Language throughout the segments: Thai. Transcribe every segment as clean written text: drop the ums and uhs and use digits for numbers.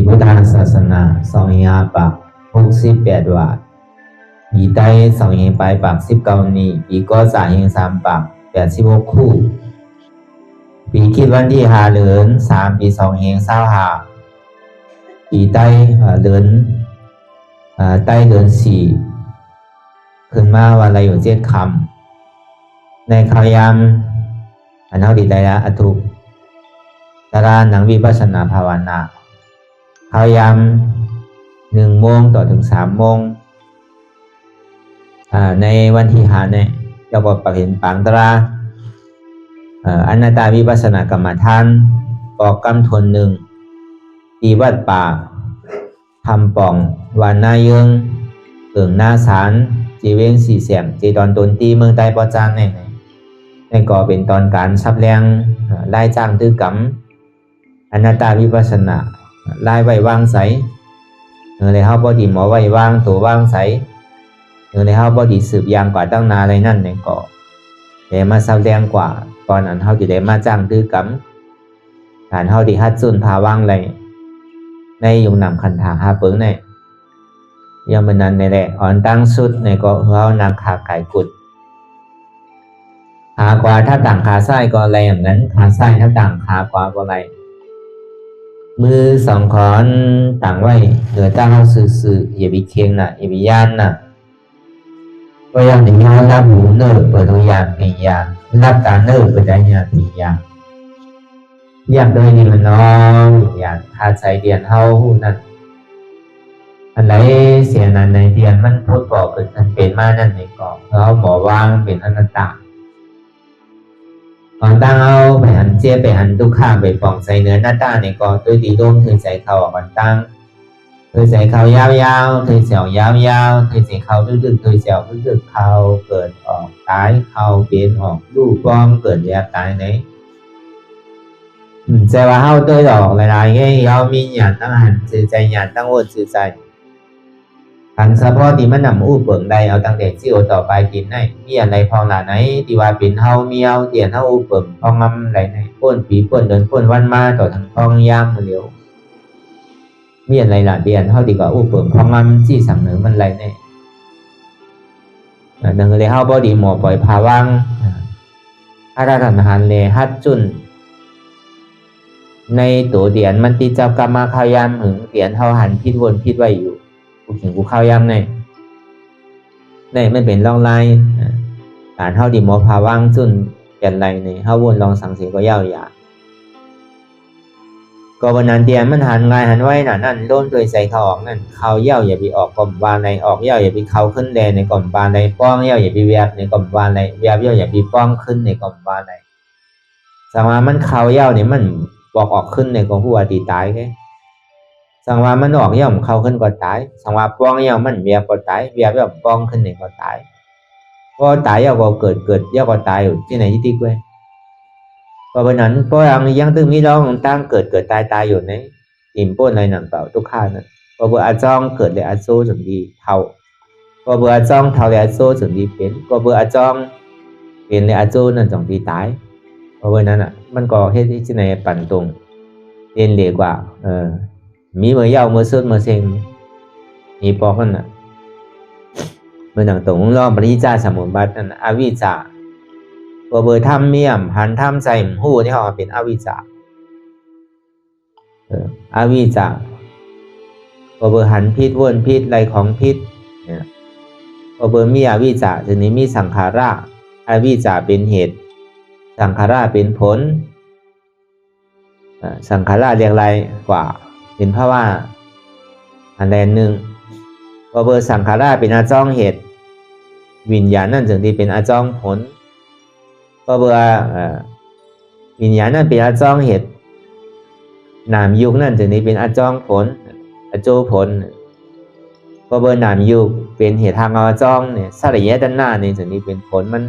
พุทธศาสนา2ปาก68วาทปีใต้2ปลายปาก19นี้ปีก็3ปาก86คู่ปีคิดวันที่5เดือน3ปี25ปีใต้เดือนใต้เดือน4ขึ้นมาวันอะไรอยู่7คำในข่าวยามอันเท่าดีได้ละอทุกตารางหนังวิปัสสนาภาวนาข่าวยาม1 โมงต่อถึง3 โมงในวันที่5เนี่ยเราก็ประเห็นปังตราอนัตตาวิปัสสนากรรมฐานปอกกำทน1ที่วัดป่าทำป่องวานนาเยืองเกิงหน้าสารจีเวง4เสียงจีตอนตนตีเมืองใต้ปอจานในก่อเป็นตอนการซับแรงไล่จ้างตื้อกำอนัตตาวิปัสสนาไล่ไว้วางใสเลยเฮาบ่ดีหมอไว้วางตัววางใสเลยเฮาบ่ดีสืบยางกว่าตั้งนานอะไรนั่นในก่อแต่มาซับแรงกว่าตอนนั้นเฮาสิได้มาจ้างตื้อกำฐานเฮาที่ฮัดซุนพาวางไรในยุงนำคันถาหาเปิงในยังมันนั้นในแหละอ่อนตั้งสุดในก็เฮานางขาไก่กุดขากว่าถ้าต่างขาซ้ายก็อะไรอย่างนั้นขาซ้ายถ้าต่างขาขวาก็อะไรมือ2ขอนต่างไว้เหนือตั้งเอาสื่ออย่าไปเคียงน่ะอย่าไปย่านน่ะก็ยังถึงย้อนรับหูเนิบเปิดตัวอย่างเป็นอย่างรับการเนิบเปิดได้อย่างเป็นอย่างโดยนี่มันน้องอย่างหาใจเดียนเฮาหูนั่นอันไหนเสียนั้นในเดียนมันพูดบอกเกิดทันเป็นมานั่นในก่อเราหมอวางเป็นอนัตตาก่อนตั้งเอาไปหันเจี๊ยไปหันทุกข้างไปปองใส่เนื้อหน้าตาในก่อตัวดีร่มถือใส่เข่าก่อนตั้งถือใส่เข่ายาวๆถือเสียวยาวๆถือใส่เข่าดึกๆถือเสียวดึกๆเข่าเกิดออกตายเข่าเปลี่ยนออกรูปป้อมเกิดแยกตายไหนใจว่าเฮาตัวดอกหลายๆแง่ยาวมีหยาดตั้งหันสื่อใจหยาดตั้งโอดสื่อใจหันเฉพาะที่มันนำอู้เปิงใดเอาตั้งแต่ที่โอต่อไปกินได้มีอะไรพองหลาไหนที่ว่าเป็นเฮามีเอาเตียนเฮาอู้เปิงพองงำไหลไหนป้นปีป้นเดินป้นวันมาต่อทางพองย่างมาเดียวมีอะไรหลาเตียนเฮาดีกว่าอู้เปิงพองงำจี้สั่งเหนือมันไหลไหนดังเลยเฮาบ่ดีหมอปล่อยพาว่างถ้าทำหันเลยฮัดจุนในตัวเดียนมันตีจับกรรมาข้าวยามหึงเดียนเฮาหันพิดวนพิดไว้อยู่กูถึงกูข้าวยามในไม่เป็นร่องลายการเฮาดีหมอพาว่างจุนเปลี่ยนไรในเฮาวนลองสังเสียก็ยาวอย่าก็วันนั้นเดียนมันหันง่ายหันไว้น่ะนั่นโดนโดยใส่เขาออกนั่นเขาเย้าอย่าไปออกกล่อมบานในออกเย้าอย่าไปเขาขึ้นแดนในกล่อมบานในป้องเย้าอย่าไปเวียบในกล่อมบานในเวียบเย้าอย่าไปป้องขึ้นในกล่อมบานในสังว่ามันเขาเย้าเนี่ยมันบอกออกขึ้นในกองผู้อดีตายแค่สังว่ามันออกเย้ามันเข้าขึ้นก็ตายสังว่าป้องเย้ามันเวียบก็ตายเวียบแบบป้องขึ้นในก็ตายก็ตายเย้าก็เกิดเย้าก็ตายอยู่ที่ไหนที่ติ๊กเว้ยเพราะฉะนั้นเพราะอย่างนี้ยังตึงมีร้องตั้งเกิดตายอยู่ในอิ่มป้นอะไรหนังเปล่าทุกข้านั่นพอเบื่ออาจ้องเกิดเลยอาโซ่ถึงดีเท่าพอเบื่ออาจ้องเท่าเลยอาโซ่ถึงดีเป็นพอเบื่ออาจ้องเป็นเลยอาโซ่นั่นถึงดีตายเพราะฉะนั้นอ่ะมันก็เฮ็ดที่ไหนปั่นตรงเรียนเหลวกว่ามีเมื่อยาวเมื่อสุดเมื่อเซ็งมีปอกนั่นน่ะเมื่อหนังตรงรอบปริจาสมุนบัตนั่นอวิจาพอเบื่อทำเมี่ยมหันทำใส่หูที่เขาเป็นอวิจาอวิจาพอเบื่อหันพิษวนพิษไรของพิษเนี่ยพอเบื่อมีอวิจาทีนี้มีสังขาราอวิจาเป็นเหตุสังขาราเป็นผลสังขาราเรียกอะไรกว่าเป็นเพราะว่าอันใดหนึ่งพอเบอร์สังขาราเป็นอาจ้องเหตุวิญญาณนั่นถึงที่เป็นอาจ้องผลพอเบอร์วิญญาณนั่นเป็นอาจ้องเหตุนามยุคนั่นถึงที่เป็นอาจ้องผลอาโจผลพอเบอร์นามยุคเป็นเหตุทางอาจ้องเนี่ยสลายด้านหน้าเนี่ยถึงที่เป็นผลมัน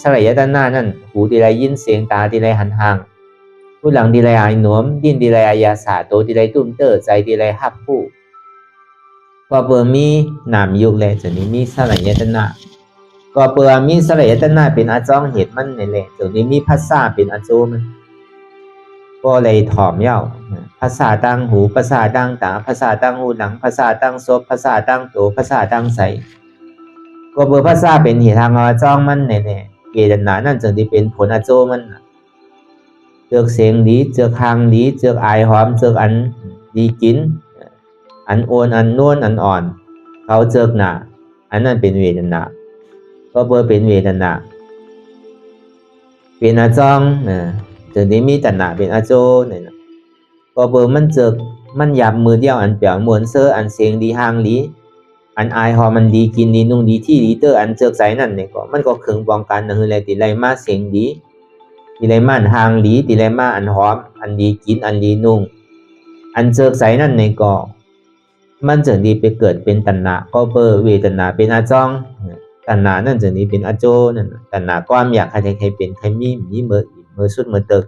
สลายด้านหน้านั่นหูทีไรยินเสียงตาทีไรหันห่างผู้หลังทีไรอายหนวมดิ้นทีไรอายาสาโตทีไรตุ้มเตอใจทีไรหักผู้พอเปิดมีนามยุคเลยจะนี้มีสลายด้านหน้าก็เปิดมีสลายด้านหน้าเป็นอาจ้องเหตุมันนี่แหละจะนี้มีภาษาเป็นอาโจมันพ ก็เลยถ่อมเย้าภาษาตั้งหูภาษาตั้งตาภาษาตั้งหูหนังภาษาตั้งศพภาษาตั้งตัวภาษาตั้งใสก็เบอร์ภาษาเป็นเหตุทางอาจ้องมันแน่ๆเวทนานั่นจึงที่เป็นผลอาโจมันเจือกเสียงดีเจือกหางดีเจือกอายหอมเจือกอันดีกินอันโอนอันนวลอันอ่อนเขาเจือกหนาอันนั้นเป็นเวทนาก็เบอร์เป็นเวทนาเป็นอาจ้องจึงที่มีตัณหาเป็นอาโจเนี่ยก็เบอร์มันเจือกมันหยับมือเดียวอันเปียกมวนเซออันเสียงดีหางดีอันอายหอมันดีกินดีนุ่งดีที่ดีเตอร์อันเจือกใสนั่นเนี่ยก็มันก็ขึงป้องกันนั่นคืออะไรติไรมาเสียงดีติไรมาอันหางดีติไรมาอันหอมอันดีกินอันดีนุ่งอันเจือกใสนั่นเนี่ยก็มันจึงดีไปเกิดเป็นตัณหาก็เบอร์เวทนาเป็นอาจ้องตัณหานั่นจึงดีเป็นอาโจนั่นตัณหาความอยากใครเป็นใครมีเมื่อสุดเมื่อตึก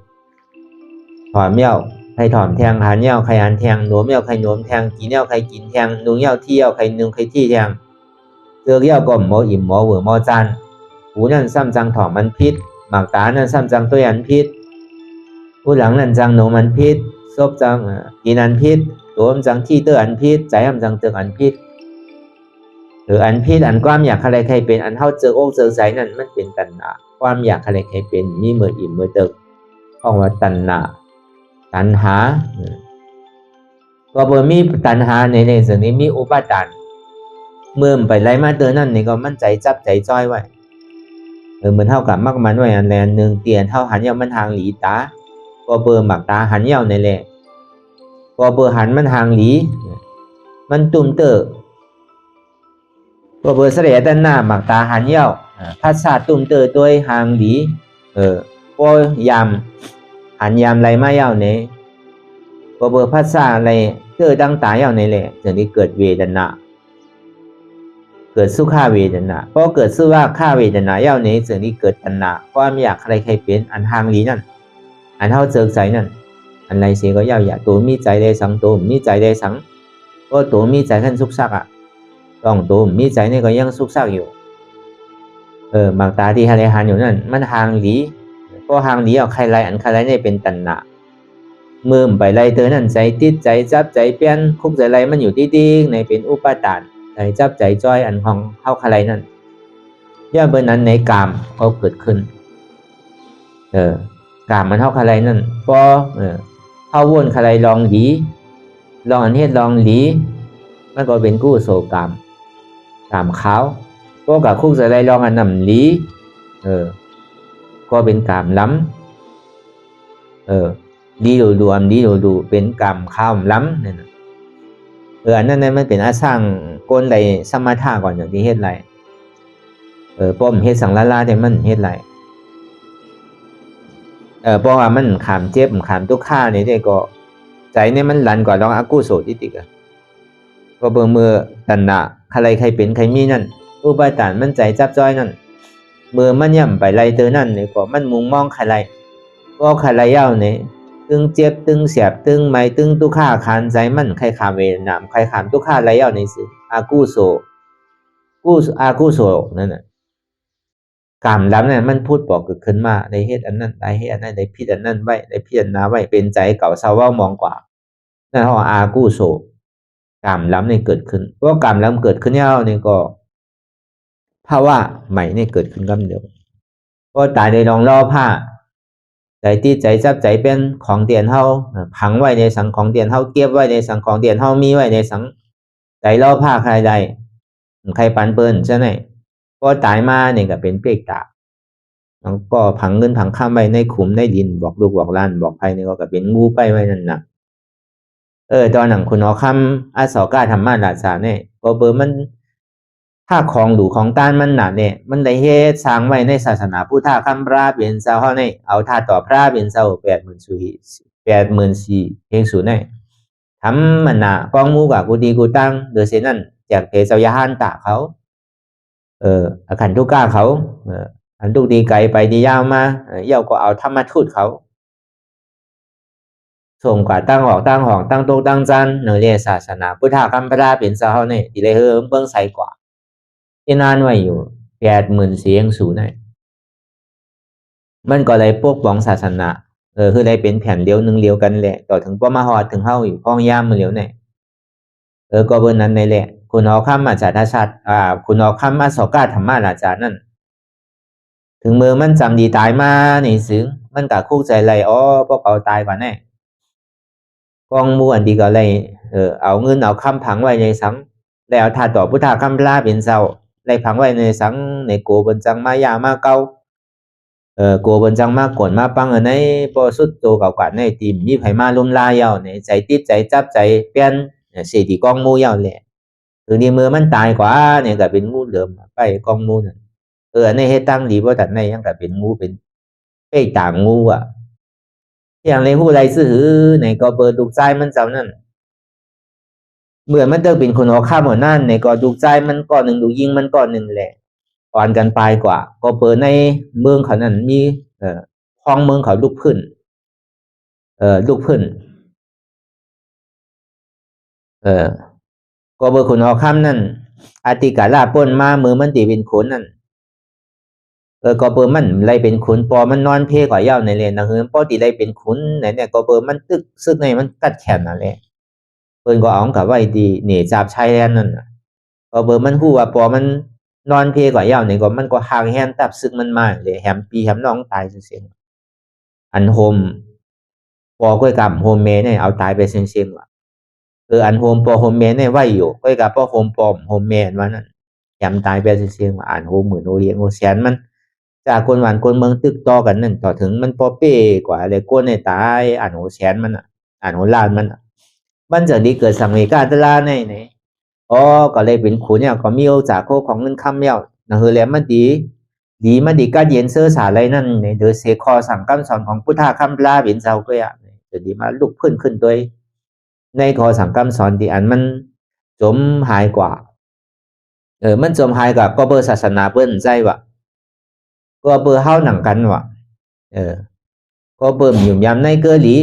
ถอมเย้าใครถอมแทงหันเย้าใครหันแทงหนวมเย้าใครหนวมแทงกินเย้าใครกินแทงนุ่งเย้าที่เย้าใครนุ่งใครที่แทงเจือกเย้าก็หมออิ่มหมอเหวอหมอจานหูนั่นซ้ำจังถอมมันพิษหมากตานั่นซ้ำจังตัวอันพิษผู้หลังนั่นจังหนูมันพิษซบจังกินอันพิษตัวมันจังที่เตออันพิษใจมันจังเตืออันพิษหรืออันพิษอันความอยากใครเป็นอันเท่าเจือกอกเจือกใจนั่นมันเป็นตัณหาความอยากใครเป็นมีเมื่ออิ่มเมื่อตึกห้องว่าตัณหาก็เบอร์มีตัณหาในส่วนนี้มีอุปาทานเมื่อไปไล่มาเตือนนั่นนี่ก็มั่นใจจับใจจ้อยไว้เหมือนเท่ากับมักมันไว้อันแลนหนึ่งเตียนเท่าหันเย้ามันทางหลีตาก็เบอร์หมักตาหันเย้าในแหละก็เบอร์หันมันทางหลีมันตุ่มเตอก็เบอร์เสด็จด้านหน้าหมักตาหันเย้าพัดชาตุ่มเตอตัวหางหลีก็ยามหันยามไรมาเย้าเนี่ยก็เบอร์พัดชาอะไรเตอดังตาเย้าในแหละจะนี้เกิดเวทนาเกิดสุขาเวทนาเพราะเกิดสุขาเวทนาเย้าในส่วนนี้เกิดตัณหาความอยากใครเป็นอันทางหลีนั่นอันเท่าเจิกใจนั่นอันไรเสียก็เย้าอย่าตัวมีใจได้สังตัวมีใจได้สังก็ตัวมีใจขั้นสุขสักต้องตัวมีใจนี่ก็ยังสุขสักอยู่บางตาที่ฮาเลหันอยู่นั่นมันทางหลีก็ทางหลีเอาใครไรอันใครไรนี่เป็นตัณหาเมื่อไปไรเธอนั่นใจติดใจจับใจเปลี่ยนคุกใจไรมันอยู่ที่ในเป็นอุปาทานใจจับใจจ้อยอันของเข้าใครนั่นย่าเบอร์นั้นในกามก็เกิดขึ้นกามมันเท่าใครนั่นพอเข้าวนใครลองหลีลองอันเทศลองหลีมันก็เป็นกู้โศกามขาวก็กับคุกใจไรลองอันนำหลีก็เป็นกามล้ำดีดูอันดีดูเป็นกามข้าวล้ำเนี่ยอันนั้นมันเป็นอาสร้างก้นไรสมาธาก่อนอย่างที่เฮ็ดไรป้อมเฮ็ดสังลาลาแต่มันเฮ็ดไรเพราะว่ามันขามเจ็บขามทุกข้าเนี่ยได้ก็ใจเนี่ยมันหลันกว่าลองอากุโสติติกก็เบิ่งมือตัณหาใครเป็นใครมีนั่นอุปาทานมันใจจับจ้อยนั่นมือมันย่ำไปไรเตอนั่นเนี่ยก็มันมุงมองใครก็ใครเย้าเนี่ยตึงเจ็บตึงเสียบตึงไม่ตึงทุกข้าขานใจมันใครขามเวรนามใครขามทุกข้าไรเย้าในสื่ออากุโสอากุโสนั่นน่ะกามล้ำเนี่ยมันพูดบอกเกิดขึ้นมาในเหตุอันนั้นในเหตุอันนั้นในพิษอันนั้นไว้ในพิจารณาไว้เป็นใจเก่าเศร้าว่ามองกว่านั่นเขาอากุโสกามล้ำเนี่ยเกิดขึ้นเพราะกามล้ำเกิดขึ้นเย้าเนี่ยก็ภาวะใหม่เนี่ยเกิดขึ้นกันเดียวก็ตายในรองล่อผ้าใจที่ใจจับใจเป็นของเตียนเฮาพังไว้ในสังของเตียนเฮาเก็บไว้ในสังของเตียนเฮามีไว้ในสังใจล่อผ้าใครใดใครปันเปิ้นใช่ไหมก็ตายมาเนี่ยก็เป็นเปรตตาแล้วก็ผังเงินผังข้ามไว้ในขุมในดินบอกลูกบอกหลานบอกใครเนี่ยก็เป็นงูไปไว้นั่นน่ะตอนหนังคุณเอาคำอาสก้าธรรมะราชาเนี่ยก็เบอร์มันถ้าของดูของต้านมันหนาเนี่ยมันได้เฮ็ดสร้างไว้ในศาสนาพุทธคำพระเปลี่ยนเจ้าเฮาเนี่ยเอาท่าต่อพระเปลี่ยนเจ้า84,000เพลงสูนเนี่ยทำมันน่ะกองมูกับกูดีกูตั้งโดยเช่นนั้นจากเทเจ้ายาหันตาเขาขันทุกก้าเขาอันทุกดีไกลไปดียาวมาเย้าก็เอาธรรมทูตเขาส่งกว่าตั้งหอกตั้งห้องตั้งโต๊ะตั้งจานเนื้อเรียศาสนาพุทธคำพระเปลี่ยนเจ้าเฮาเนี่ยที่เลยเบิ่งใสกว่าที่นานไว้อยู่84,000สูนเนี่ยมันก็เลยปกป้องศาสนา คือได้เป็นแผ่นเดียวหนึ่งเดียวกันแหละต่อถึงป้อมาฮอดถึงเฮาอยู่พ้องย่ามมือเหลียวเนี่ยก็เบอร์นั้นในแหละคุณเอาข้ามมาจากทชาติคุณเอาข้ามมาสอกาธรรมะราจานั่นถึงมือมันจำดีตายมานี่ซึ้งมันกะคู่ใจไรพวกเขาตายกว่าแน่กองมูอันดีก็เลยเอาเงินเอาคำผังไว้ในสังแล้วถ้าต่อพุทธคำพลาเป็นเศร้าไล่ผังไว้ในสังในโกบนจังมายามาเก้าโกบนจังมากดมาปังในพอสุดโตเก่ากว่าในทีมมีไผมาลุมลายเอาในใจติดใจจับใจเปลี่ยนเสียดีกองมูเอาแหละถึงนี้มือมันตายกว่าเนี่ยก็เป็นงูเหลือมไปกองมูนั่นในเหตุตั้งดีว่าแต่ในยังก็เป็นงูเป็นเป้ต่างงูอ่ะอย่างในผู้ใดซื้อในก็เปิดลูกใจมันเจ้านั่นเมื่อมันเติเป็นคนหัวข้ามหัวนั่นในก็ลูกใจมันก่อนหนึ่งลูกยิงมันก่อนหนึ่งแหละอ่อนกันไปกว่าก็เปิดในเมืองเขานั้นมีคลองเมืองเขาลูกพื้นลูกพื้นก็เบอร์คนหัวข้ามนั่นอาติกาลาป้นมามือมันตีเป็นขนนั่นก็เบอร์มันไรเป็นขุนปอมันนอนเพกว่าเย้าในเลนนะเฮือนปอตีไรเป็นขุนไหนเนี่ยก็เบอร์มันตึกซึกในมันกัดแขนนั่นแหละเปิ้นก็เอากับไว้ดีเหนี่จับชายแดนนั่นก็เบอร์มันฮู้ว่าปอมันนอนเพกว่าเย้านี่ก็มันก็ห่างแฮนตับซึกมันมาเลยแฮมปีแฮมน้องตายเสียงอันโฮมปอก้อยกับโฮมเมเนี่ยเอาตายไปเสียงว่ะอันโฮมปอโฮมเมเนี่ยไว้อยู่ก้อยกับปอโฮมปอมโฮมเมนว่านั่นแฮมตายไปเสียงว่าอันโฮมหมื่นโอเลียงโอแสนมันจากคนหวานคนเมืองตึกต่อกันนั่นต่อถึงมันพอเป้กว่าเลยก้นในตายอ่านโหแสนมันอ่านโหลานมันจะดีเกิดสังเวกาตลาในก็เลยเป็นขุนเนี่ยก็มีโอจากโคของเงินคำเมียวนะเฮอแล้วมันดีมันดีก็เย็นเสื้อสาอะไรนั่นในเดือเสคอสั่งคำสอนของพุทธคำปลาเป็นเจ้าก็อ่ะจะดีมาลุกขึ้นตัวในคอสั่งคำสอนที่อันมันจมหายกว่ามันจมหายกับก็เบอร์ศาสนาเปิ้นใจว่ะก็เบอร์เฮาหนังกันว่ะก็เบิ่มหยุ่มยำในเกอหลี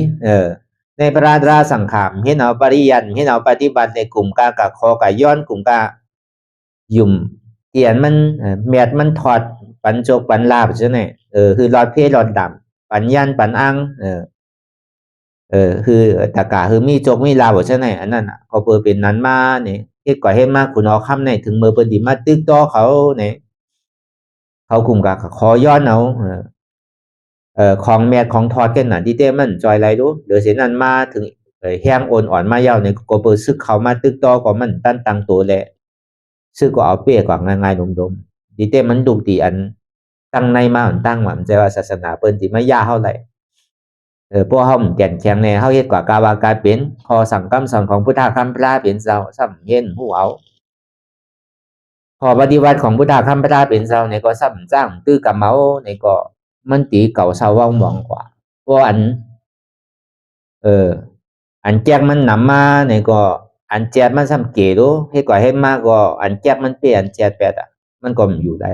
ในพระราชาสังขามเห็นเอาปริยันเห็นเอาปฏิบัติในกลุ่มกากะคอกะย้อนกลุ่มกาหยุ่มเตียนมันเมียดมันถอดปันโจกปันลาบใช่ไหมคือหลอดเพศหลอดดำปันยันปันอังคือตะกาคือมีโจกมีลาบใช่ไหมอันนั้นเขาเปิดเป็นนั้นมาเนี่ยเฮ็ดก่อให้มากคุณเอาคำในถึงมือเปิดดีมาตึกต่อเขาเนี่ยเขากลุ่มกากะคอย้อนเอาของแมทของทอดกันน่ะที่เต้มันจอยไรดูเดี๋ยวเสียนั้นมาถึงแห้งโอนอ่อนมาเย้าในก็เปิดซึกเขามาตึกต่อก็มันตั้นตังตัวแหละซึกก็เอาเปี้ยกว่าง่ายๆดมๆที่เต้มันดุตีอันตั้งในมาอันตั้งหวังใจว่าศาสนาเปิ้นที่ไม่ยาเท่าไหร่พวกเฮาแก่นแข็งแน่เฮาเฮ็ดกว่ากาวากายเป็นพอสั่งคำสอนของพุทธคำพระเป็นเจ้าซ้ำเห็นหูเอาพอปฏิวัติของพุทธคำพระเป็นเจ้าเนี่ยก็ซ้ำจ้างตื้อกะเมาเนี่ยก็มันตีเก่าเศร้าว่างมองกว่าเพราะเอออันแจกมันนำมาเนี่ยก็อันแจกมันซ้ำเก๋ดูให้กว่าให้มากก็อันแจกมันเปลี่ยนแจกแปดมันก็อยู่ได้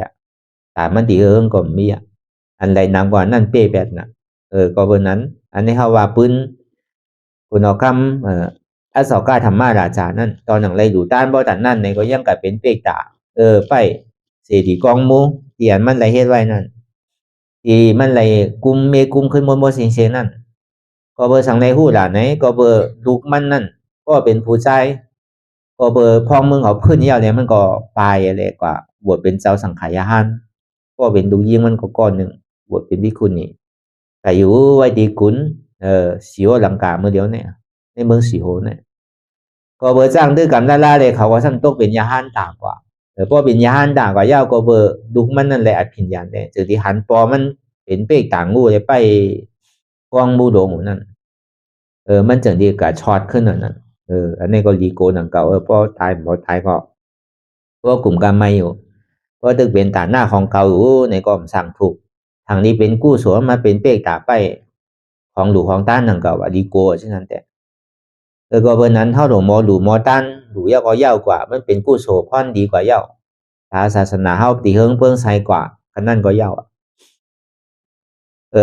แต่มันตีก็มีอันใดนำกว่านั่นเป้แปดน่ะก็เบอร์นั้นอันนี้เขาว่าปืนคุณเอาคำอสกาธรรมาราชานั่นตอนหนังไรอยู่ด้านบ่ตันนั่นเนี่ยก็ยังกับเป็นเป้ตาไปเสียดีกองมูเตียนมันไรเฮ็ดไว้นั่นที่มันไรกุมเมกุมขึ้นบนเสียงนั่นก็เบอร์สังในหู้หลานไหนก็เบอร์ลูกมันนั่นก็เป็นผู้ชายก็เบอร์พองมึงเอาขึ้นยาวเนี่ยมันก็ปลายอะไรกว่าบวชเป็นเจ้าสังขายาหันก็เป็นดูยิ่งมันก็ก้อนหนึ่งบวชเป็นวิคุณนี่แต่อยู่ไว้ดีกุนสีโอลังกาเมื่อเดียวเนี่ยในเมืองสีโอเนี่ยก็เบอร์จ้างด้วยกันล่าเลยเขาว่าซ้ำตกเป็นยาหันต่างกว่าเพราะเป็นยาหันต่างกว่ายาวก็เบอร์ลูกมันนั่นแหละอภิญญาเนี่ยจุดที่หันปอมันเป็นเป๊กต่างงูเลยไปกองบูโดงนั่นมันจังดีกับช็อตขึ้นนั่นอันนี้ก็รีโกหนังเก่าเพราะตายก็เพราะกลุ่มการไม่อยู่เพราะตึกเป็นฐานหน้าของเก่าอยู่ในกองสั่งถูกทางนี้เป็นกู้สวมมาเป็นเป๊กตาไปของหลูของต้านหนังเก่าว่ารีโกเช่นนั้นแต่ก็เบอร์นั้นเท่าหลูมอตันหลูยาวก็ยาวกว่ามันเป็นกู้โสพอนดีกว่ายาวถ้าศาสนาเฮาตีเฮิงเปิ้งไซกว่ากันนั่นก็ยาว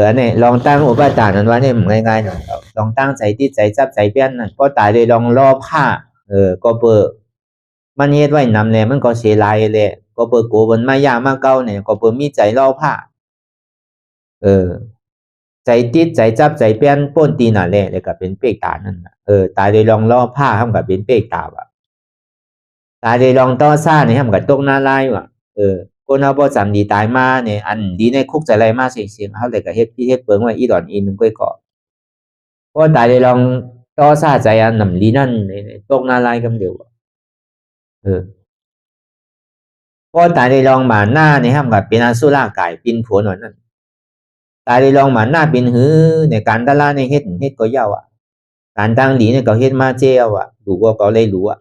อันนี้ลองตั้งอุปทานนั้นว่าเนี่ยง่ายๆหน่อยลองตั้งใจที่ใจจับใจเปี้ยนนั่นก็ตายเลยลองรอผ้าก็เปิดมันเฮ็ดไว้นำเนี่ยมันก็เสียลายเลยก็เปิดโกบนมายามาเก้าเนี่ยก็เปิดมีใจรอผ้าเออ ใจติดใจจับใจเปลี่ยนป้นตีนั่นแหละแล้วก็เป็นเปกตานั่นน่ะตายโดยลองล่อผ้าทำกับเป็นเปกตาว่ะตายโดยลองต่อซ่าเนี่ยทำกับตกหน้าลายว่ะคนเฮาบ่จำดีตายมาเนี่ยอันดีในคุกใจไรมาเสียงเฮาเลยก็เฮ็ดพี่เฮ็ดเปิงไว้อีดอนอีนึงก้อยเกาะเพราะตายโดยลองต่อซ่าใจอันนำลีนั่นตกหน้าลายกำเดียวเออเพราะตายโดยลองมาหน้าเนี่ยทำกับเป็นอสุรกายปินผลว่านั่นตายโดยลองมาหน้าเป็นหือในการตะลาในเฮ็ดก็ยาวอ่ะการตั้งหลีเนี่ยก็เฮ็ดมาเจ้าอ่ะดูว่าก็เลยรู้อ่ะ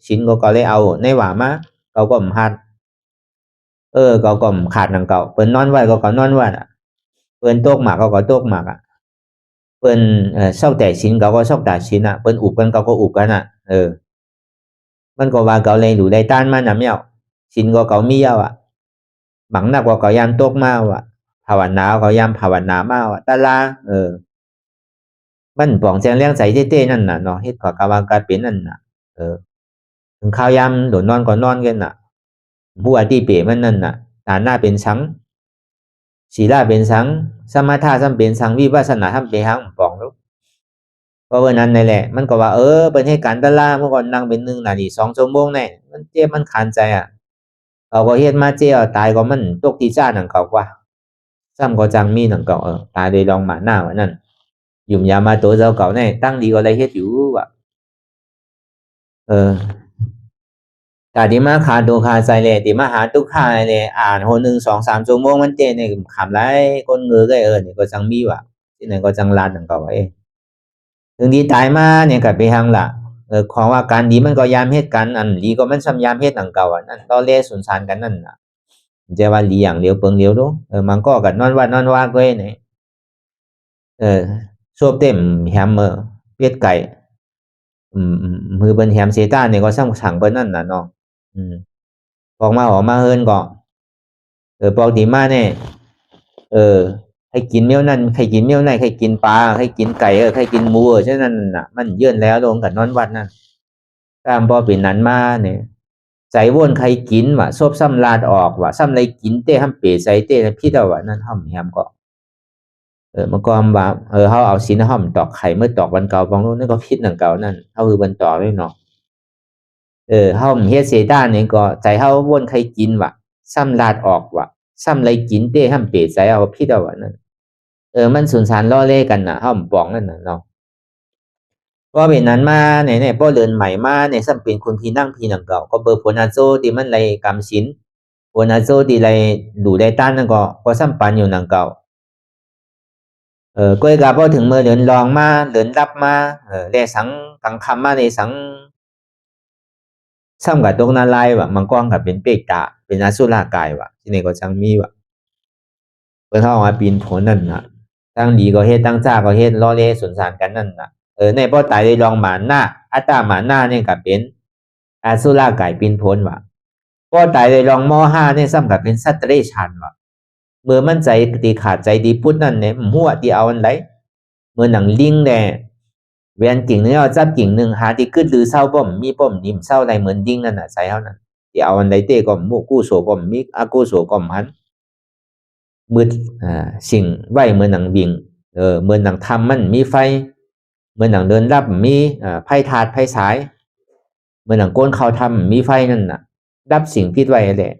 ชิ้นก็เลยเอาในว่ามาเขาก็มหัดก็ขาดนังเก่าเปิ้นนอนไว้ก็นอนไว้อ่ะเปิ้นตกหมากก็ตกหมากอ่ะเปิ้นซอกแต่ชิ้นก็ซอกแต่ชิ้นอ่ะเปิ้นอุบกันก็อุบกันอ่ะมันก็ว่าเขาเลยรู้ได้ต้านมันน่ะเมี่ยวชิ้นก็มีเอาอ่ะบางนักก็ยามตกมาว่ะภาวนาก็ยามภาวนามาว่ะตะลามันป่องแจงเลี้ยงใจเต้ๆนั่นน่ะเนาะเฮ็ดขอกะว่ากะเป็นนั่นน่ะถึงข้าวยามโดนนอนก็นอนกันน่ะผู้อธิเปมันนั่นน่ะฐานหน้าเป็นสังศีลาเป็นสังสมถะสัมเป็นสังวิปัสสนาทำเป็นหังป่องลูกเพราะว่านั้นนี่แหละมันก็ว่าเป็นเหตุการณ์ตะลาเมื่อก่อนนั่งเป็น1นาที2ชั่วโมงแน่มันเจ็บมันขันใจอ่ะเขาก็เฮ็ดมาเจ้าตายก็มันตกที่ซ่านั่นเขาว่าซ้ำก็จังมีนั่นก็ตายโดยลองมาหน้าว่านั่นยุ่มยามาตัวเจ้าเก่าแน่ตั้งดีก็เลยเฮ็ดอยู่ว่ะแต่ที่มาขาดตัวขาดใจเลยที่มาหาตุกขาเลยอ่านคน1 2 3ชั่วโมงมันเจเนี่ยขำไรคนมือก็นี่ก็จังมีว่ะที่ไหนก็จังลานนั่นก็ว่าถึงดีตายมาเนี่ยกับไปหังละของว่าการดีมันก็ยามเฮ็ดกันอันดีก็มันซ้ำยามเฮ็ดนั่นเก่านั่นตอเล่สุนสานกันนั่นน่ะจะว่าดีอย่างเดียวเปิงเดียวดูมันก็กันนอนว่าก็เนี่ยซบเต็มแฮมเป็ดไก่มือเปิ้นแฮมเซต้าเนี่ยก็ซ้ำสั่งเปิ้นนั่นน่ะเนาะออกมาเฮินก็ปกติมาเนี่ยให้กินเมี่ยวนั่นให้กินเมี่ยวนั่นให้กินปลาให้กินไก่ให้กินหมูฉะนั้นน่ะมันเยื่อนแล้วลงกับนอนวัดนั่นตามพอเป็นนั้นมาเนี่ยใจว่นใครกินว่ะซบซ้ำลาดออกว่ะซ้ำไรกินเต้ห้ำเป๋ใส่เต้พี่เจ้าว่ะนั่นห้ำแฮมก็เมื่อก่อนว่าเขาเอาสินห้ำตอกไข่เมื่อตอกวันเก่าบางนู้นนั่นก็พิษหนังเก่านั่นเขาคือวันต่อไม่เนาะห้ำเฮ็ดเซต้าเนี่ยก็ใจเขาว่นใครกินว่ะซ้ำลาดออกว่ะซ้ำไรกินเต้ห้ำเป๋ใส่เอาพี่เจ้าว่ะนั่นมันสุนสานล่อเล่กันน่ะห้ำปองนั่นน่ะเนาะก็เป็นนั้นมาเนี่ยป้อเดินใหม่มาเนี่ยซ้ำเป็นคนพี่นั่งพี่หนังเก่าก็เบอร์ผลอาโซที่มันไรกำสินผลอาโซที่ไรดูได้ต้านนั่นก็ซ้ำปันอยู่หนังเก่าก้อยกับพอถึงเมื่อเดินลองมาเดินรับมาแลสังกังคำมาในสังซ้ำกับตรงนาลายว่ะมังกรกับเป็นเปกตาเป็นอสุรกายว่ะที่นี่ก็จังมีว่ะเพื่อเข้ามาปีนผลนั่นน่ะตั้งดีก็เฮ็ดตั้งจ้าก็เฮ็ดล้อเล่สนสารกันนั่นน่ะในพ่อตายได้ลองหมาหน้าอัตตาหมาหน้าเนี่ยกับเป็นอสุรกายปีนผลว่ะพ่อตายได้ลองม.5เนี่ยซ้ำกับเป็นสัตว์เดรัจฉานว่ะเมื่อมันใจตีขาดใจดีพุทธนั่นเนี่ยหัวที่เอาอันไหนเมื่อหนังลิงแน่เวียนกิ่งนึงเอาจับกิ่งหนึ่งหาที่ขึ้นหรือเศร้าบ่มมีบ่มนิ่มเศร้าอะไรเหมือนดิ้งนั่นน่ะใส่เท่านั้นที่เอาอันไหนเต้ก็มูกู้โสก็มิอากู้โสก็มันมืดสิ่งไหวเมื่อหนังบิ่งเมื่อหนังทำมันมีไฟเมื่อหนังเดินรับมีไพ่ถาดไพ่สายเมื่อหนังโกนเขาทำมีไฟนั่นน่ะรับสิ่งพิษไว้แหละ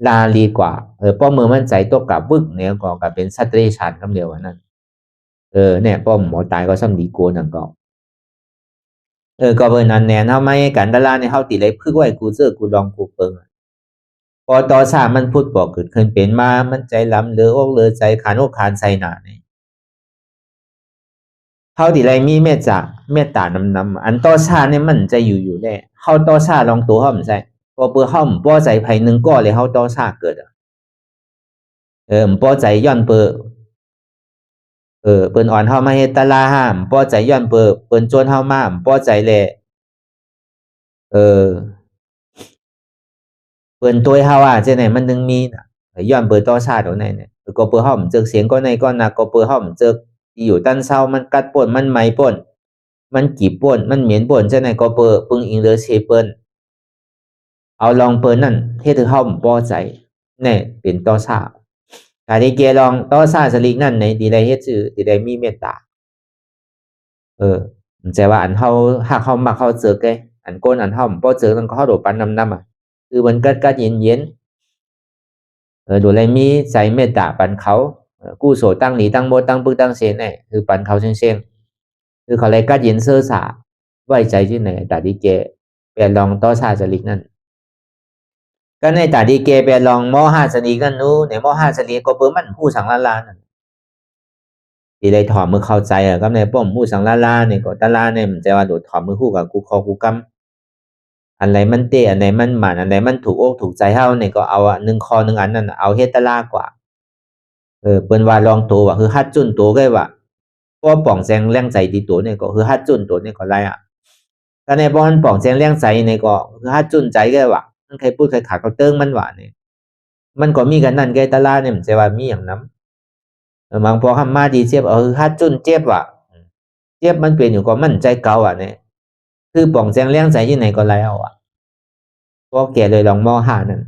ลาลีกว่าป้อมือมันใจตกกับบึกเนี่ยก็กับเป็นสัตว์เดรัจฉานคำเดียวนั่นเนี่ยป้อหมอตายก็ซ้ำดีโกนั่นก็ก็เบอร์นั้นแน่เฮาไม่กันดาราเนี่ยเฮาติเลยพึกไว้กูเจอกูลองกูเปิงพอต่อสามันพูดบอกเกิดขึ้นเป็นมามันใจล้ำเลืออกเลือใจขานอกขานใจหนาเนี่ยเฮาติเลยมีเมตตานำอันต่อสาเนี่ยมันจะอยู่แน่เฮาต่อสาลองตัวเฮาใช่พอเปื่อเฮาบ่ใจไผนึงก็เลยเฮาต่อสาเกิดบ่ใจย้อนเปื่อเปิ้นอ่อนเฮามาเฮ็ดตะลาห้ามบ่ใจย้อนเปิ้นโจรเฮามาบ่ใจแลเปิ้นตัวเฮาจังได๋มันถึงมีน่ะย้อนเปิ้นต่อชาติเอาไหนเนี่ยก็เปิ้นเฮาจึกเสียงก็ในก็นักก็เปิ้นเฮาจึกที่อยู่ตันเซามันกัดป่นมันไหมป่นมันกีบป่นมันเหม็นป่นจังได๋ก็เปิ้นปึงอิงเลือเซเปิ้นเอาลองเปิ้นนั่นเฮ็ดให้เฮาบ่ใจแน่เป็นต่อชาติ ถ้าที่เกลองต่อซาสลิกนั่นในที่ได้เฮ็ดซื่อที่ได้มีเมตตามันใจว่าอันเฮาหากเฮามักเฮาเจอแกอันก้นอันเฮาบ่เจอมันก็เฮาโดดปันนำอ่ะคือมันกัดเย็นๆโดยเลยมีใจเมตตาปันเขากู้โสตั้งหนีตั้งโมตั้งปึกตั้งเซนเนี่ยคือปันเขาเชิงๆคือเขาเลยกัดเย็นเสื้อสาไว้ใจที่ไหนแต่ที่เกเปลี่ยนลองต่อซาสลิกนั่นก็ในแต่ที่เกเปลี่ยนลองมอห้าสลิกนั่นนู้ในมอห้าสลิกก็เปิ้มันผู้สังลาลานั่นที่ได้ถอมมือเข้าใจก็ในป้อมผู้สังลาลาเนี่ยก็ตาลาเนี่ยมันจะว่าโดดถอมมือคู่กับกูคอกูกำอันไหนมันเตะอันไหนมันหมันอันไหนมันถูกอกถูกใจเฮาเนี่ยก็เอาหนึ่งคอหนึ่งอันนั่นเอาเฮตลากว่าเปิ้นว่าลองตัวว่าคือฮัดจุนตัวก็ว่าเพราะป่องแซงแรงใจตีตัวเนี่ยก็คือฮัดจุนตัวเนี่ยก็ไรอ่ะก็ในบ่อนป่องแซงแรงใจเนี่ยก็คือฮัดจุนใจก็ว่ามันใครพูดใครขาดเขาเติ้งมันว่าเนี่ยมันก็มีกันนั่นแกตาลาเนี่ยมันจะว่ามีอย่างนั้นบางพอคำมาดีเจ็บคือฮัดจุนเจ็บว่ะเจ็บมันเป็นอยู่ก็มันใจเก่าอ่ะเนี่ยคือป่องแซงแรงใจที่ไหนก็ไรเอาอ่ะเพราะแกเลยลองมอหานั่น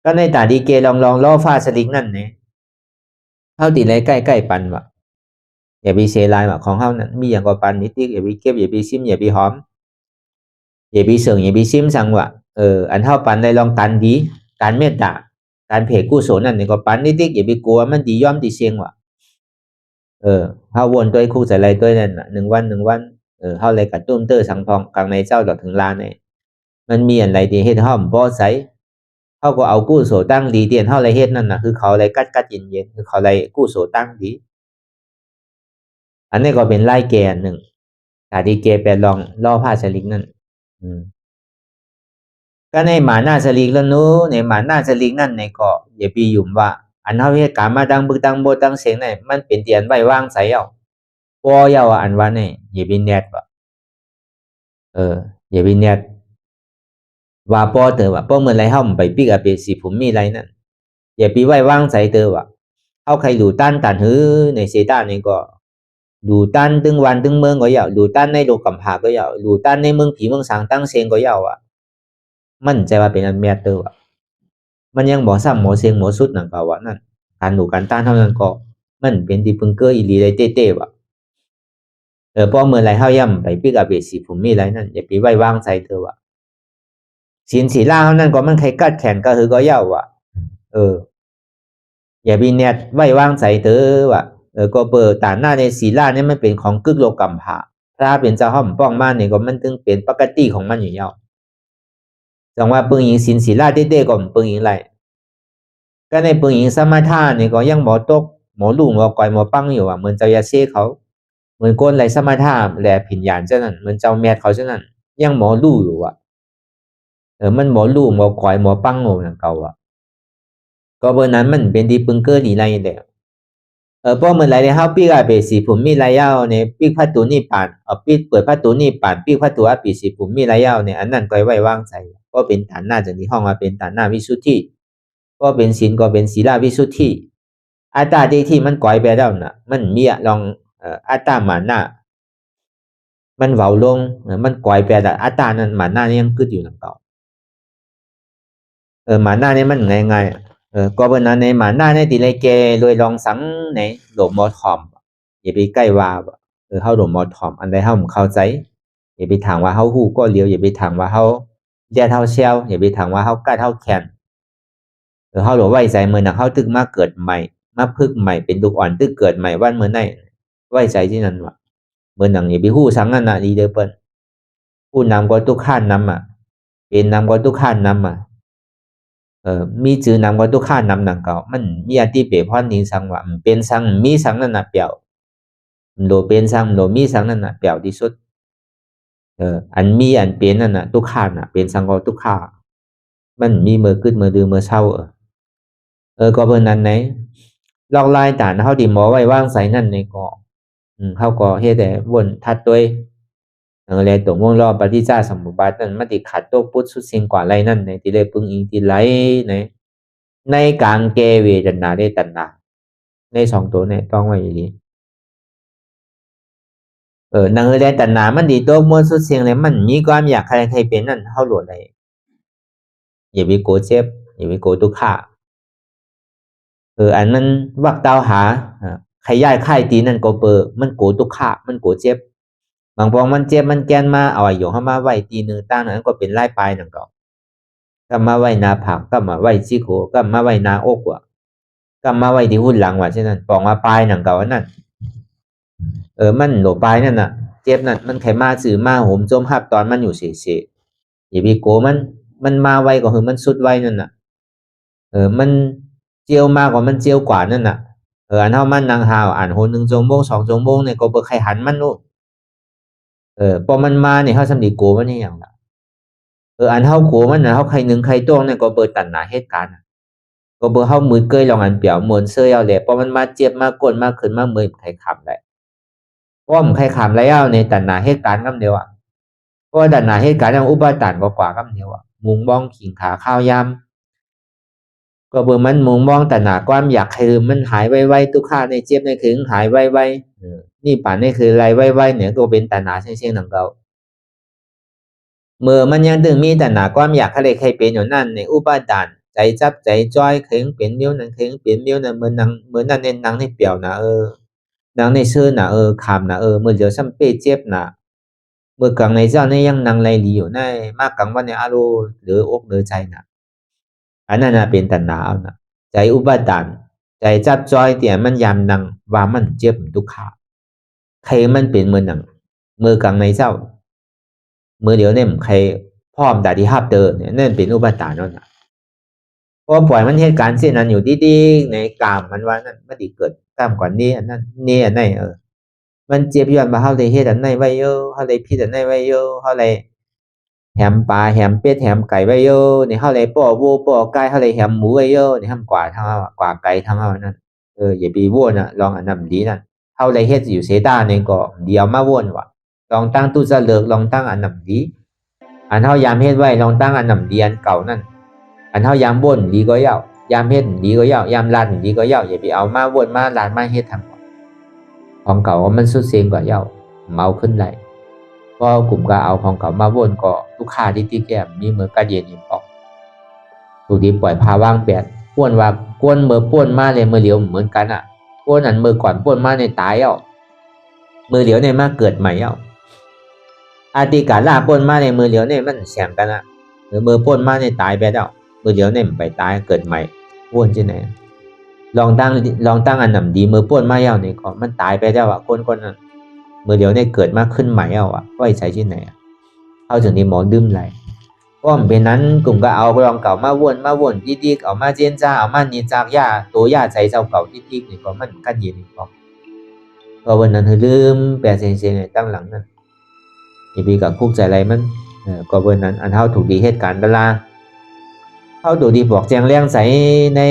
ก็ในตาดีเกลองล่อฟ้าสลิงนั่นเนี่ยเท่าตีไรใกล้ปันว่ะอย่าไปเซลายว่ะของเฮานั่นมีอย่างก็ปันนิดๆอย่าไปเก็บอย่าไปซิมอย่าไปหอมอย่าไปเสริงอย่าไปซิมสั่งว่ะอันเท่าปันได้ลองกันดีการเมตตาการเผกุศลนั่นนี่ก็ปันนิดๆอย่าไปกลัวมันดีย่อมดีเสียงว่ะเฮาวนตัวคู่ใส่ไรตัวนั่นน่ะ1 วันเฮาเลยกระตุ้มเตอร์สังพองกลางในเจ้าดอกถึงลาเนี่ยมันมีอะไรที่เฮ็ดห้อมบ่ใสเฮาก็เอากู้โสตั้งดีเตียนเฮาเลยเฮ็ดนั่นน่ะคือเขาเลยกัดเย็นๆคือเขาเลยกู้โสตั้งดีอันนี้ก็เป็นไล่แกนหนึ่งแต่ที่เกไปลองล่อผ้าสลิงนั่นก็ในหมาหน้าสลิงแล้วนู้ในหมาหน้าสลิงนั่นในก็อย่าไปยุ่มว่าอันเฮาเฮ็ดการมาดังบึกดังโบดังเสียงเนี่ยมันเป็นเตียนไว้วางใส่เอาปอยาวอันว่าเนี่ยอย่าไปแนดว่าอย่าไปแนดว่าปอเตอว่าปอเมื่อไรเฮาไปปิกอเปสิผมมีไรนั่นอย่าไปไว้วางใส่เตอว่าเฮาใครดูต้านตันหือในเซต้านี่ก็ดูตันตึงวันตึงเมืองก็ยาวดูตันในโลกกำพาก็ยาวดูตันในเมืองผีเมืองสางตั้งเสียงก็ยาวอ่ะมันใจว่าเป็นอันแมตเตอร์อ่ะมันยังบ่ซ้ำหมอเสียงหมอสุดนั่นก็ว่านั่นการดูการต้านเท่านั้นก็มันเป็นที่พึงเกออีหลีได้เต้ๆว่ะพอเมื่อไรเฮาย่ำไปปิกอาเบสิผมมีไรนั่นอย่าไปไว้วางใจเธอว่ะศีลศีลาเท่านั้นก็มันใครกัดแขนก็คือก็ยาวว่ะอย่าไปแนดไว้วางใจเธอว่ะก็เปิดตาหน้าในศีลาเนี่ยมันเป็นของกึกโลกกำพาถ้าเป็นเจ้าห้อมป้องมาเนี่ยก็มันถึงเป็นปกติของมันอยู่แล้วจังว่าปึงหญิงศีลศีลาเต้ๆก็ปึงหญิงไรก็ในปึงหญิงสมาทานเนี่ยก็ยังหมอตกหมอลุ่งหมอก่อยหมอปังอยู่อ่ะเหมือนเจ้ายาเซ่เขาเหมือนก้นไรสมาทานแหลผินยานเจ้านั่นเหมือนเจ้าแมทเขาเจ้านั่นยังหมอลู่อยู่อ่ะมันหมอลู่หมอก่อยหมอปังโง่อย่างเก่าอ่ะก็เบอร์นั้นมันเป็นดีปึงเกอร์ดีไรเดียวพอเมื่อไรเนี่ยเฮาปีกอาเปสีผมมีไรยาวเนี่ยปีกพัดตูนี่ปานปีกเปิดพัดตูนี่ปานปีกพัดตูอาปีสีผมมีไรยาวเนี่ยอันนั้นก็ไว้วางใจก็เป็นฐานหน้าจากที่ห้องมาเป็นฐานหน้าวิสุทธิก็เป็นศีลก็เป็นศีลาวิสุทธิอัตตาที่มันก่อยไปแล้วน่ะมันมีลองอัตตาหมาหน้ามันเว้าลงมันก่อยไปแต่อัตตานั้นหมาหน้านี่ยังกึดอยู่นั่นเก่าหมาหน้านี่มันไงก็เป็นนั้นในหมาหน้าในตีเลยแกเลยลองสังในหลบมอทอมอย่าไปใกล้ว่าเฮาหลบมอทอมอันใดเฮาเข้าใจอย่าไปถามว่าเฮาฮู้ก็เลียวอย่าไปถามว่าเฮาเลียเฮาเซลอย่าไปถามว่าเฮากัดเฮาแคนเฮาหลบไว้ใจมื้อนั้นเฮาตึกมาเกิดใหม่มาพึกใหม่เป็นลูกอ่อนตึกเกิดใหม่วันมื้อนั้นไว้ใจที่นั่นว่ามื้อนั้นอย่าไปฮู้สังนั่นน่ะดีเด้อเปิ้นผู้นำก็ทุกข้านนำเป็นนำก็ทุกข้านนำมีจื่อนำก็ทุกข้านนำดังเก่ามันมีอันที่เปรียบพรนิงสังว่าเป็นสังมีสังนั่นน่ะเปรียวโดเป็นสังโดมีสังนั่นน่ะเปรียวที่สุดอันมีอันเป็นนั่นน่ะทุกข้านน่ะเป็นสังก็ทุกข้ามันมีมือขึ้นมือดื้อมือเศร้าก็เพิ่นนั้นไหนลอกลายตานเฮาที่หมอไว้วางใส่นั่นในก็เฮาก็เฮ็ดแต่วนทัดด้วยแลตัวม่วงรอบปฏิจจสมุปบาทนั้นมันติขัดโตพุทธสุดสิ่งกว่าไรนั่นในที่ได้ปึงอิงที่ไหลในกลางเกเวทนาได้ตัณหาในสองตัวเนี่ยต้องไว้อย่างนี้นางได้ตัณหามันดีตัวมวลสุดเสียงเลยมันมีความอยากใครเป็นนั่นเฮาโหลดได้อย่าไปโกรธเจ็บอย่าไปโกรธทุกข์ อันมันวักเตาหาใครย้ายค่ายตีนั่นก็เปิดมันโกตุกขะมันโกเจ็บบางพองมันเจ็บมันแกนมาเอาอยู่เข้ามาไว้ตีหนึ่งตั้งนั้นก็เป็นไล่ปลายหนังดอกก็มาไว้นาผักก็มาไว้ซี่โคก็มาไว้นาอกว่ะก็มาไว้ที่หุ่นหลังว่ะเช่นนั้นปองมาปลายหนังเก่านั่นมันโหลปลายนั่นน่ะเจ็บนั่นมันไขมาสื่อมาโหมจมหับตอนมันอยู่เฉยๆอย่าไปโกมันมาไวกว่ามันสุดไวนั่นน่ะมันเจียวมากกว่ามันเจียวกว่านั่นน่ะอันเท่ามันนางหาวอ่านโห1 ชั่วโมง2 ชั่วโมงเนี่ยก็เปิดใครหันมันนู่นพอมันมาเนี่ยเขาสำลีโกมันนี่อย่างละอันเท่าโกมันน่ะเขาใครหนึ่งใครตัวเนี่ยก็เปิดตัดหนาเหตุการณ์ก็เปิดเข้ามือเกยลองอันเปียวเหมือนเสื้อเอาแหละพอมันมาเจ็บมากดมากขึ้นมาเมื่อยใครขำได้เพราะมันใครขำแล้วในตัดหนาเหตุการณ์กันเดียวเพราะตัดหนาเหตุการณ์ยังอุปทานกว่ากันเดียวมุงบ้องขิงขาข้าวยำก็เบื่อมันมุงบ้องตัดหนาความอยากให้มันหายไวๆทุกข้าในเจ็บในถึงหายไวๆนี่ป่านนี่คือไรไวๆเนี่ยก็เป็นตัดหนาเช่นๆหนังเก่าเมื่อมันยังถึงมีตัดหนาความอยากให้ใครเป็นอยู่นั่นในอุปทานใจจับใจจ้อยเข่งเปลี่ยนเมี้ยวนั่นเข่งเปลี่ยนเมี้ยวนั่นเหมือนนั่นเน้นนังในเปียวนะนังในชื่อนะคำนะเมื่อเดี๋ยวซ้ำเป้เจ็บนะเมื่อกลางในเจ้าในยังนังไรดีอยู่ในมากกลางวันในอารมณ์หรืออกหรือใจนะอันนั้นนะเป็นตัณหานะใจอุปทานใจจับจ้อยเตี่ยมันยามนังว่ามันเจ็บทุกขาใครมันเป็นมือนังมือกลางในเจ้ามือเดี๋ยวเนี่ยใครพร้อมแต่ที่ฮับเตอเนี่ยนั่นเป็นอุปทานนั่นนะพอปล่อยมันเหตุการณ์เช่นนั้นอยู่ดีๆในกามมันว่านั่นไม่ได้เกิดกามก่อนนี้อันนั้นนี่อันนั้นมันเจ็บย้อนมาเฮาได้เฮ็ดอันนั้นไว้อยู่เฮาได้ผิดอันนั้นไว้อยู่เฮาได้แหมปลาแหมเป็ดแหมไก่ไว้อยู่นี่เฮาได้ป้อวัวป้อไก่เฮาได้แหมหมูไว้อยู่นี่ทำกว่าทางเฮากว่าไก่ทางเฮานั่นอย่าไปว่นน่ะลองอันนั้นดีนั่นเฮาได้เฮ็ดอยู่เสยดานี่ก็เดี๋ยวมาว่นว่าลองตั้งตู้จะเลิกลองตั้งอันนั้นดีอันเฮายามเฮ็ดไว้ลองตั้งอันนั้นดีอันเก่านั่นอันเฮายามบ่นดีก็ยาวยามเฮ็ดดีก็ยาวยามลานดีก็ยาวอย่าไปเอามาว่นมาลานมาเฮ็ดทำของเก่ามันสุดเสียงกว่าเย้าเมาขึ้นไหลก็กลุ่มก็เอาของเก่ามาวนก็ลูกค้าที่แก้มมีเมื่อกระเย็นออกถูกดีปล่อยพาว่างแปดป้วนว่าป้วนเมื่อป้วนมาเลยเมื่อเหลียวเหมือนกันป้วนอันเมื่อก่อนป้วนมาในตายเมื่อเหลียวในมาเกิดใหม่อาติกาล่าป้วนมาในเมื่อเหลียวในมันแสมกันหรือเมื่อป้วนมาในตายไปแล้วเมื่อเหลียวในไปตายเกิดใหม่ป้วนที่ไหนลองตั้งอันหนำดีมือป้วนมาเนี่ยก็มันตายไปแล้วคนนั้นเมื่อเดี๋ยวเนี่ยเกิดมากขึ้นใหม่ว่าใช้ที่ไหนเอาถึงที่หมอดื่มไหลเพราะมันเป็นนั้นกลุ่มก็เอาลองเก่ามาวนดีๆเอามาเจนจ้าเอามานีจากยาตัวยาใจเจ้าเก่าดีๆนี่ก็มันกันเย็นอีกก็วันนั้นเธอลืมแปลเสียงตั้งหลังนั้นอย่าไปกับคุกใจอะไรมันก็วันนั้นอันเท่าถูกดีเหตุการณ์เวลาเท่าถูกดีบอกแจงเลี้ยงใส่ใน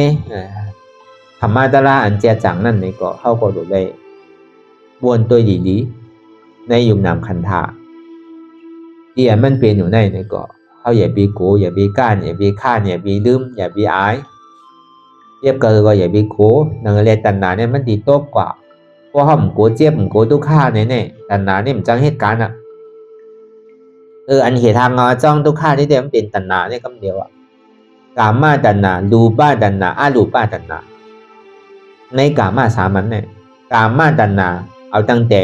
ธรรมะตราอันเจียจังนั่นนี่ก็เข้าก็ดูได้วนตัวดีๆในยุคนามคันธาที่มันเป็นอยู่ในนี่ก็เขาอย่าไปโกอย่าไปก้านอย่าไปข้านอย่าไปลืมอย่าไปอายเจ็บก็อย่าไปโกนังเลตันนาเนี่ยมันดีโต๊ะกว่าเพราะห้ามโกเจ็บโกทุกข้าเนี่ยตันนาเนี่ยมันจังเหตุการณ์อันเหตุทางจ้องทุกข้าที่เดียวมันเป็นตันนาเนี่ยคำเดียวกามาตันนารูป้าตันนาอารูป้าตันนาในกามาสามัญเนี่ยกามาตันนาเอาตั้งแต่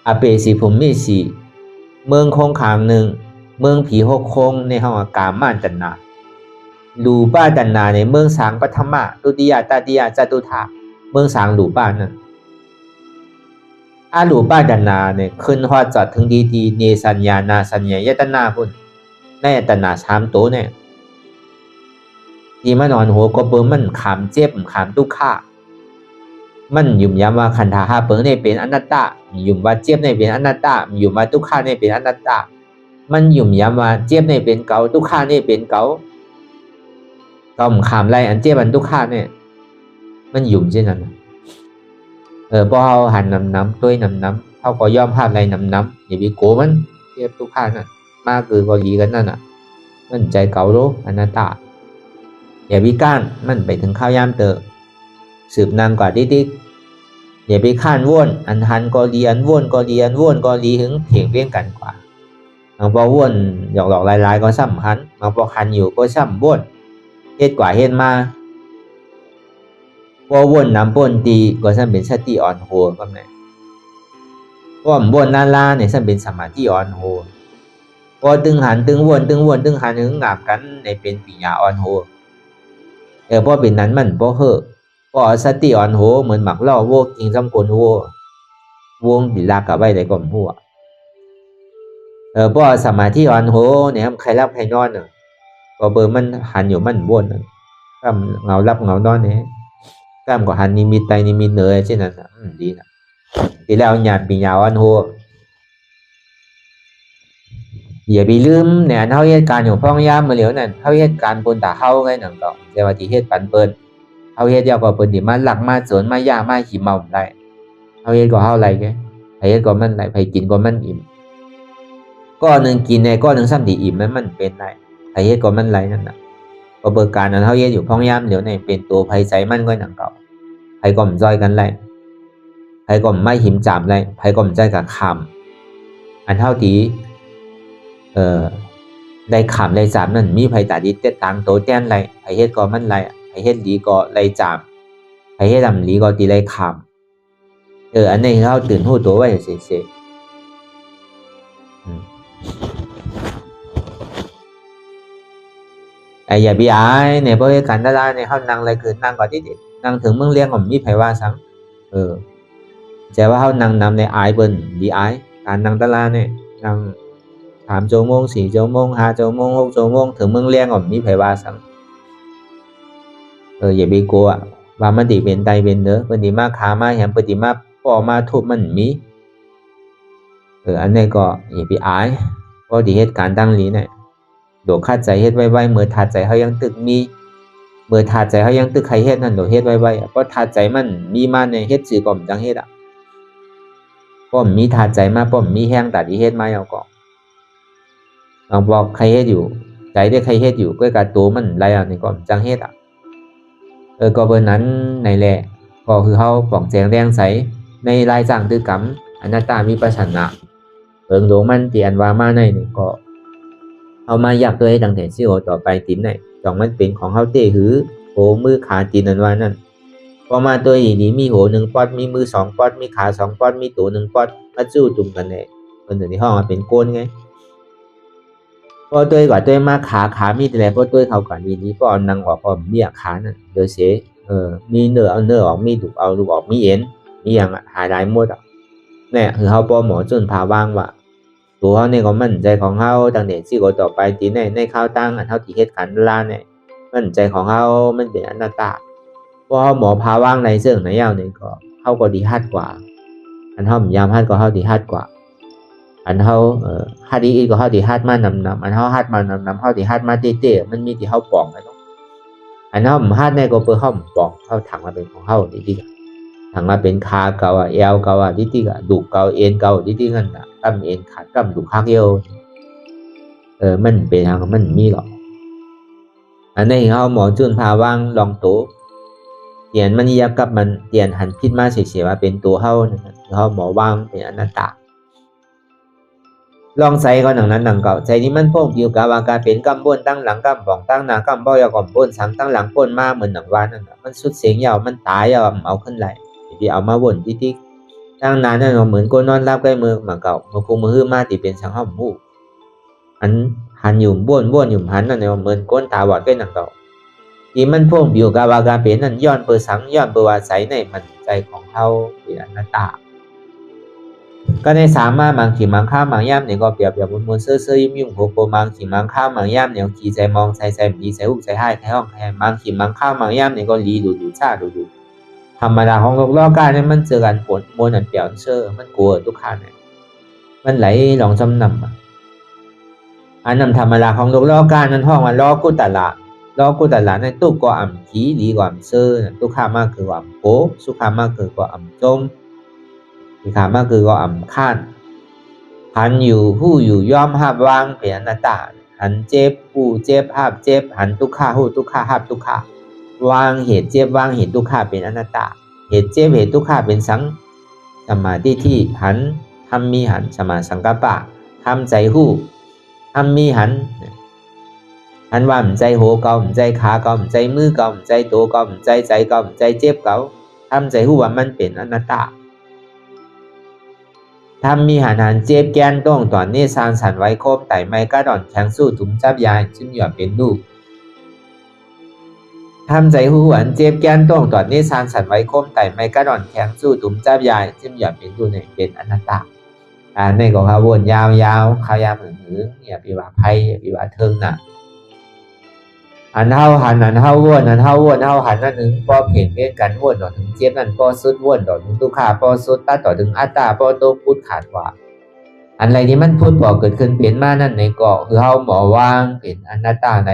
อาเปสีผมมีสีเมืองคงขางหนึ่งเมืองผีหกคงในห้องกามาตันนาลูป้าตันนาในเมืองสางปัทมะตุติยาตาติยาจตุถาเมืองสางลูป้านั่นอาลูป้าตันนาเนี่ยขึ้นฮอดจอดถึงดีเนสัญญานาสัญญายตนาพุ่นในตันนาสามโตเนี่ยที่มานอนหัวก็เบิ่งมันขามเจ็บขามทุกข้ามันยุ่มย้ำว่าขันธาเปิงเนี่ยเป็นอนัตตายุ่มว่าเจ็บเนี่ยเป็นอนัตตายุ่มว่าทุกข้าเนี่ยเป็นอนัตตามันยุ่มย้ำว่าเจ็บเนี่ยเป็นเก่าทุกข้าเนี่ยเป็นเก่าก็มขามไรอันเจ็บอันทุกข้าเนี่ยมันยุ่มเช่นนั้นพอเอาหันน้ำตัวน้ำเขาก็ยอมภาพไรน้ำอย่าไปโกมันเจ็บทุกข้านั่นมากคือก็ดีกันนั่นมันใจเก่าโลอนัตตาอย่าไปก้านมันไปถึงข้าวยามเตอสืบนางกว่าดิ๊กอย่าไปข้านว่นอันหันก็ดีอันว่นก็ดีอันว่นก็ดีถึงเถียงเพี้ยงกันกว่าบางพอว่นหยอกหลอกลายๆก็ซ้ำหันบางพอคันอยู่ก็ซ้ำว่น เฮ็ดกว่าเฮ็ดมาบ่วนนำป่นตีก็ซั่นเป็นสติอ่อนโหก็แม่บ่วนนาลาเนี่ยซั่นเป็นสมาธิอ่อนโหบ่ตึงหันตึงวนตึงวนตึงหันถึงงับกันในเป็นปัญญาอ่อนโหบ่เป็นนั้นมันบ่เฮ้อบ่สติอ่อนโหเหมือนหมักล่อโวกิงซ้ำกลโววงดิลากะไว้ได้ก็หัวบ่สมาธิอ่อนโหเนี่ยใครรับใครนอนก็เบอร์มันหันอยู่มันวนกำเงารับเงานอนเนี่ยกำก็หันนิมิตใดนิมิตเหนือเช่นนั้นดีนะทีแล้วญาติปัญญาอ่อนโหอย่าไปลืมเนี่ยเฮาเฮ็ดการอยู่พ้องยามมื้อเหลียวนั่นเฮาเฮ็ดการบนตาเฮาไงนั่นก็แต่ว่าที่เฮ็ดปันเปิ้นเฮาเฮ็ดยาวก็เปิ้นสิมาลักมาสวนมายามาขี้เมาได้เฮาเฮ็ดก็เฮาไรแกไผเฮ็ดก็มันไรไผกินก็มันอิ่มก็นึงกินเนี่ยก็นึงซ้ำที่อิ่มมันเป็นได้ไผเฮ็ดก็มันไรนั่นน่ะก็เบิกการนั้นเฮาเฮ็ดอยู่พ้องยามเหลียวนี่เป็นตัวไผใส่มันก็นั่นก็ไผก็มจ้อยกันไรไผก็ไม่หิมจามไรไผก็มใจกับคำอันเฮาที่ได้ขำได้จามนั่นมีไผตาดีแต่ตังโตแต้นไรไผเฮ็ดก็มันไรไผเฮ็ดดีก็ไรจามไผเฮ็ดดำดีก็ตีไรขำอันนี้เฮาตื่นหู้ตัวไว้เฉยๆอย่าไปอายเนี่ยบ่เฮ็ดกันดาราเนี่ยเฮานั่งไรคือนั่งก็ที่นั่งถึงเมืองเลี้ยงก็มีไผว่าซังแต่ว่าเฮานั่งนำในอายเปิ้นดีอายการนั่งดาราเนี่ยนั่ง3 ชั่วโมง 4 ชั่วโมง 5 ชั่วโมง 6 ชั่วโมงถึงเมืองเลี้ยงก็มีไผว่าซังอย่าไปกลัวว่ามันสิเป็นใดเป็นเด้อเพิ่นสิมาฆ่ามาหยังเพิ่นสิมาป้อมาทุบมันมีอันนี้ก็อย่าไปอายเพราะที่เหตุการณ์ดังนี้เนี่ยโดดคาดใจเฮ็ดไว้ๆเมื่อถาดใจเฮายังตึกมีเมื่อถาดใจเฮายังตึกใครเฮ็ดนั่นโดดเฮ็ดไว้ๆเพราะถาดใจมันมีมาเนี่ยเฮ็ดสิก็จังเฮ็ดป้อมมีถาดใจมาป้อมมีแห้งตัดที่เฮ็ดมาเอาก็ลองบอกใครเฮ็ดอยู่ใจได้ใครเฮ็ดอยู่ก็กะตัวมันไรอันนี้ก็จังเฮ็ดก็เบอร์นั้นในแหละก็คือเฮาป้องแจงแรงใสในรายสร้างตึกกรรมอนัตตามีประชันนะเบิ่งโดมันที่อันว่ามาในนี่ก็เอามาอยากตัวให้ดังแต่สิโอต่อไปตินไหนจองมันเป็นของเฮาเต้หือโหมือขาตีนอันว่านั่นพอมาตัวนี้มีโห1ปอดมีมือ2ปอดมีขา2ปอดมีตัว1ปอดมาจู้จุ่มกันแน่เพิ่นที่ห้องเป็นโกนไงพอตัวกว่าตัวมาขามีแต่แล้วพอตัวเขาก่อนนี้ก็เอานังออกพอเบี้ยขานั่นเดี๋ยวเสียมีเนื้อเอาเนื้อออกมีดุเอาลูกออกมีเอ็นมีอย่างหายได้หมดเนี่ยคือเฮาป้อหมอจนพาวางว่าตัวเฮานี่ก็มั่นใจของเฮาตั้งแต่สิก็ต่อไปตีในข้าวตั้งอันเฮาที่เฮ็ดขันลาเนี่ยมั่นใจของเฮามันเป็นอนัตตาพอเฮาหมอพาวางในเสื่องในยาวนี่ก็เฮาก็ดีฮัดกว่าอันเฮายามฮัดก็เฮาดีฮัดกว่าอันเฮาฮัดอีก็เฮาดีฮัดมานำอันเฮาฮัดมานำเฮาดีฮัดมาเต้ๆมันมีที่เฮาป้องกันเนาะอันเฮาฮัดในก็เปิ้นเฮาป้องเฮาถังมาเป็นของเฮาดีๆถังมาเป็นขาเก่าเอวเก่าดีๆดุเก่าเอ็นเก่าดีๆนั่นน่ะกำเอ็นขาดกำดุคักเอวมันเป็นทางมันมีหรอกอันนี้เฮาหมอจุนพาวางลองโตเตียนมันยับกับมันเตียนหันผิดมาเสียๆว่าเป็นตัวเฮานะครับเฮาหมอวางเป็นอนัตตาลองใส่ก็หนังนั้นหนังเก่าใจนี้มันพงอยู่กับว่าการเป็นกำบนตั้งหลังกำบ่องตั้งหน้ากำบ่อยากำบนสังตั้งหลังปนมาเหมือนหนังวานนั่นน่ะมันสุดเสียงยาวมันตายเอาขึ้นไหลที่เอามาวนที่ตั้งนานนั่นเหมือนคนนอนรับใกล้มือมาเก่ามือคงมือมาที่เป็นสังห้อมหูอันหันอยู่บ้วนอยู่หันนั่นเหมือนก้นตาบอดใกล้หนังเก่าที่มันพงอยู่กับว่าการเป็นนั่นย้อนเปิดสังย้อนเปิดว่าใสในมันใจของเขาเป็นอนัตตาก็ในสามารถบางขีมังข้ามบางย่ำเนี่ยก็เปรียบแบบมวลเสื้อยุ่งโผล่บางขีมังข้ามบางย่ำเนี่ยขี่ใจมองใจมีใจหุบใจให้ห้องแทนบางขีมังข้ามบางย่ำเนี่ยก็ลีดูชาดูธรรมดาของโลกล้อกายเนี่ยมันเจอกันผลมวลอันเปลี่ยนเชื่อมันกลัวทุกขันเนี่ยมันไหลหลงจำนำอันนำธรรมดาของโลกล้อกายนั้นห้องว่าล้อกุตละในตู้ก็อ่ำขีหลีกว่าอ่ำเชื่อทุกขามากคือว่าอ่ำโผสุขามากคือว่าอ่ำจมที่ขามาคือก็อ่ำข้านหันอยู่ผู้อยู่ย่อมหับวางเป็นอนัตตาหันเจ็บผู้เจ็บหับเจ็บหันทุกขาผู้ทุกขาหับทุกขาวางเหตุเจ็บวางเหตุทุกขาเป็นอนัตตาเหตุเจ็บเหตุทุกขาเป็นสังสมาธิที่หันทำมีหันสมาสังกัปปะทำใจหู้ทำมีหัน อันว่ามันใจโหเก่ามันใจขาเก่ามันใจมือเก่ามันใจตัวเก่ามันใจใจเก่ามันใจเจ็บเก่าทำใจหูว่ามันเป็นอนัตตาทำมีหันเจ็บแกนต้องตอนนี้สร้างสรรค์ไว้โคบไต่ไม้กระดอนแข็งสู้ถุงจับยายจึงหย่อนเป็นลูกทำใจหูหวนเจ็บแกนต้องตอนนี้สร้างสรรค์ไว้โคบไต่ไม้กระดอนแข็งสู้ถุงจับยายจึงหย่อนเป็นลูกเนี่ยเป็นอนัตตาในของเขาวนยาวๆเขายาวหืออย่าไปว่าไพ่อย่าไปว่าเทิงน่ะอันเฮาหันอันเฮาวนอันเฮาวนเฮาหันนั่นหนึ่งพอเพ่งเพ่งกันวนต่อถึงเจ็บนั่นพอสุดวนต่อถึงตุขาพอสุดตัดต่อถึงอัตตาพอโตพุทธขาดว่าอันไรที่มันพูดบอกเกิดขึ้นเปลี่ยนมานั่นในเกาะคือเฮาหมอวางเป็นอนัตตาใน